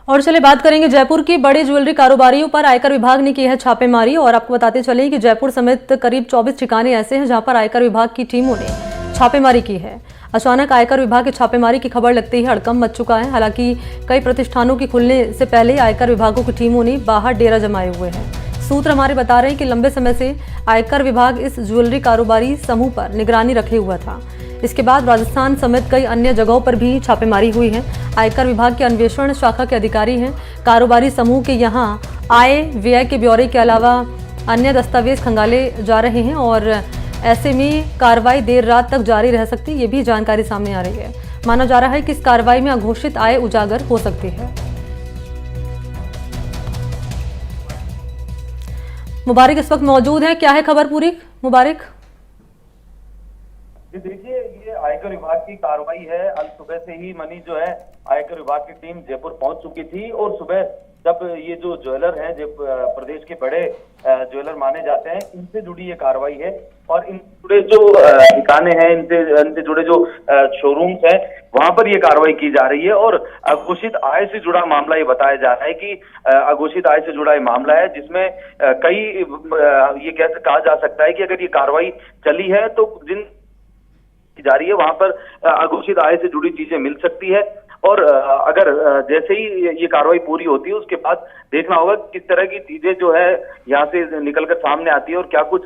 और चले बात करेंगे जयपुर की बड़े ज्वेलरी कारोबारियों पर आयकर विभाग ने की है छापेमारी। और आपको बताते चलें कि जयपुर समेत करीब 24 ठिकाने ऐसे हैं जहां पर आयकर विभाग की टीमों ने छापेमारी की है। अचानक आयकर विभाग की छापेमारी की खबर लगते ही हड़कंप मच चुका है। हालांकि कई प्रतिष्ठानों के खुलने से पहले आयकर विभागों की टीमों ने बाहर डेरा जमाए हुए हैं। सूत्र हमारे बता रहे हैं कि लंबे समय से आयकर विभाग इस ज्वेलरी कारोबारी समूह पर निगरानी रखे हुआ था। इसके बाद राजस्थान समेत कई अन्य जगहों पर भी छापेमारी हुई है। आयकर विभाग के अन्वेषण शाखा के अधिकारी हैं। कारोबारी समूह के यहां आय व्यय के ब्यौरे के अलावा अन्य दस्तावेज खंगाले जा रहे हैं और ऐसे में कार्रवाई देर रात तक जारी रह सकती है, ये भी जानकारी सामने आ रही है। माना जा रहा है कि इस कार्रवाई में अघोषित आय उजागर हो सकती है। मुबारक इस वक्त मौजूद है, क्या है खबर पूरी? मुबारक देखिए, ये आयकर विभाग की कार्रवाई है। आज सुबह से ही मनी जो है आयकर विभाग की टीम जयपुर पहुंच चुकी थी और सुबह जब ये जो ज्वेलर हैं जो प्रदेश के बड़े ज्वेलर माने जाते हैं, इनसे जुड़ी ये कार्रवाई है। और इन जुड़े जो ठिकाने हैं, इनसे जुड़े जो शोरूम्स हैं, वहां पर ये कार्रवाई की जा रही है। और अघोषित आय से जुड़ा मामला ये बताया जा रहा है कि अघोषित आय से जुड़ा ये मामला है, जिसमें कई ये कहा जा सकता है कि अगर ये कार्रवाई चली है तो जिन जा रही है वहां पर अघोषित आय से जुड़ी चीजें मिल सकती है। और अगर जैसे ही ये कार्रवाई पूरी होती है उसके बाद देखना होगा किस तरह की चीजें जो है यहाँ से निकलकर सामने आती है और क्या कुछ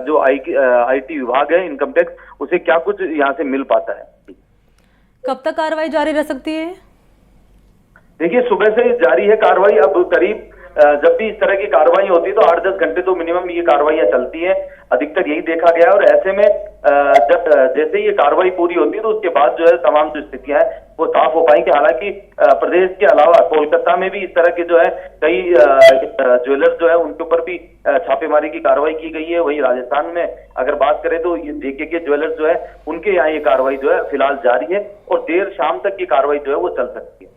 जो आईटी विभाग है, इनकम टैक्स, उसे क्या कुछ यहाँ से मिल पाता है। कब तक कार्रवाई जारी रह सकती है? देखिए, सुबह से जारी है कार्रवाई। अब करीब जब भी इस तरह की कार्रवाई होती है तो 8-10 घंटे तो मिनिमम ये कार्रवाइयां चलती है, अधिकतर यही देखा गया है। और ऐसे में जब जैसे ही ये कार्रवाई पूरी होती है तो उसके बाद जो है तमाम जो स्थितियां हैं वो साफ हो पाएंगी। हालांकि प्रदेश के अलावा कोलकाता में भी इस तरह के जो है कई ज्वेलर्स जो है उनके ऊपर भी छापेमारी की कार्रवाई की गई है। वहीं राजस्थान में अगर बात करें तो ये जेके के ज्वेलर्स जो है उनके यहाँ ये कार्रवाई जो है फिलहाल जारी है और देर शाम तक की कार्रवाई जो है वो चल सकती है।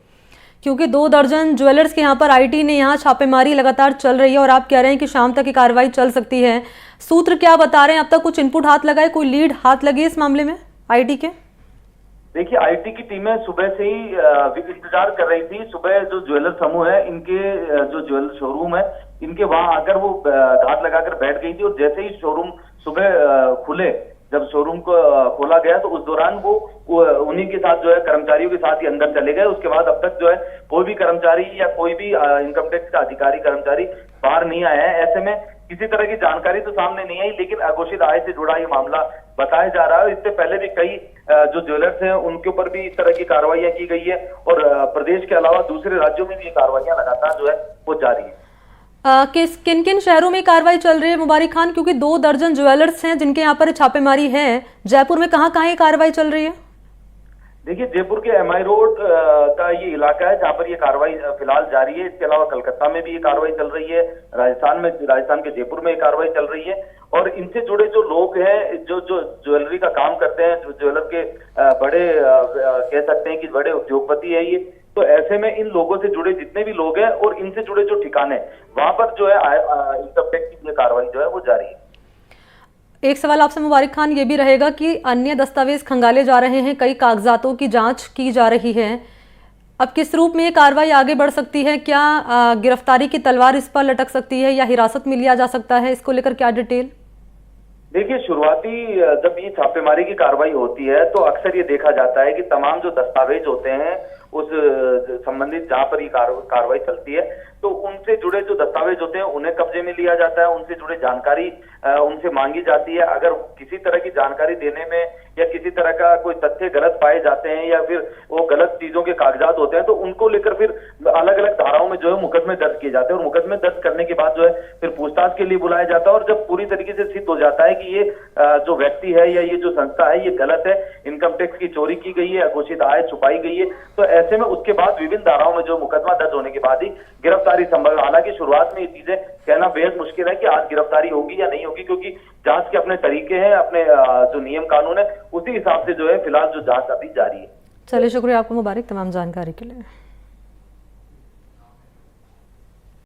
क्योंकि 2 दर्जन ज्वेलर्स के यहाँ पर आईटी ने यहाँ छापेमारी लगातार चल रही है और आप कह रहे हैं कि शाम तक की कार्रवाई चल सकती है। सूत्र क्या बता रहे हैं? अब तक कुछ इनपुट हाथ लगा है, कोई लीड हाथ लगी इस मामले में आईटी के? देखिए, आईटी की टीमें सुबह से ही इंतजार कर रही थी। सुबह जो ज्वेलर समूह है, इनके जो ज्वेलर शोरूम है, इनके वहां आकर वो घात लगाकर बैठ गई थी। और जैसे ही शोरूम सुबह खुले, जब शोरूम को खोला गया तो उस दौरान वो उन्हीं के साथ जो है कर्मचारियों के साथ ही अंदर चले गए। उसके बाद अब तक जो है कोई भी कर्मचारी या कोई भी इनकम टैक्स का अधिकारी कर्मचारी बाहर नहीं आया है। ऐसे में किसी तरह की जानकारी तो सामने नहीं आई, लेकिन अघोषित आय से जुड़ा ये मामला बताया जा रहा है। इससे पहले भी कई जो ज्वेलर्स हैं उनके ऊपर भी इस तरह की कार्रवाइयां की गई है और प्रदेश के अलावा दूसरे राज्यों में भी ये कार्रवाइयां लगातार जो है वो जारी है। किन किन शहरों में कार्रवाई चल रही है मुबारक खान? क्योंकि 2 दर्जन ज्वेलर्स हैं जिनके यहाँ पर छापेमारी है। जयपुर में कहाँ ये कार्रवाई चल रही है? देखिए, जयपुर के एमआई रोड का ये इलाका है जहां पर ये कार्रवाई फिलहाल जारी है। इसके अलावा कलकत्ता में भी ये कार्रवाई चल रही है, राजस्थान के जयपुर में ये कार्रवाई चल रही है। और इनसे जुड़े जो लोग हैं, जो ज्वेलरी का काम करते हैं, जो ज्वेलर के बड़े कह सकते हैं कि बड़े उद्योगपति है ये, तो ऐसे में इन लोगों से जुड़े जितने भी लोग हैं और इनसे जुड़े जो ठिकाने, वहां पर जो है इनकम टैक्स की कार्रवाई जो है वो जारी है। एक सवाल आपसे मुबारक खान ये भी रहेगा कि अन्य दस्तावेज खंगाले जा रहे हैं, कई कागजातों की जांच की जा रही है। अब किस रूप में ये कार्रवाई आगे बढ़ सकती है? क्या गिरफ्तारी की तलवार इस पर लटक सकती है या हिरासत में लिया जा सकता है? इसको लेकर क्या डिटेल? देखिए, शुरुआती जब ये छापेमारी की कार्रवाई होती है तो अक्सर ये देखा जाता है कि तमाम जो दस्तावेज होते हैं उस संबंधित जहां पर ये कार्रवाई चलती है तो उनसे जुड़े जो दस्तावेज होते हैं उन्हें कब्जे में लिया जाता है, उनसे जुड़े जानकारी उनसे मांगी जाती है। अगर किसी तरह की जानकारी देने में या किसी तरह का कोई तथ्य गलत पाए जाते हैं या फिर वो गलत चीजों के कागजात होते हैं तो उनको लेकर फिर अलग अलग धाराओं में जो है मुकदमे दर्ज किए जाते हैं। और मुकदमे दर्ज करने के बाद जो है फिर पूछताछ के लिए बुलाया जाता है। और जब पूरी तरीके से सिद्ध हो जाता है कि ये जो व्यक्ति है या ये जो संस्था है ये गलत है, इनकम टैक्स की चोरी की गई है, अघोषित आय छुपाई गई है, तो ऐसे में उसके बाद विभिन्न धाराओं में जो मुकदमा दर्ज होने के बाद ही गिरफ्तारी संभव है। हालांकि शुरुआत में ये चीजें कहना बेहद मुश्किल है कि आज गिरफ्तारी होगी या नहीं होगी, क्योंकि जांच के अपने तरीके हैं, अपने जो नियम कानून है, उसी हिसाब से जो है फिलहाल जो जांच अभी जारी है। चलिए, शुक्रिया आपको मुबारक तमाम जानकारी के लिए।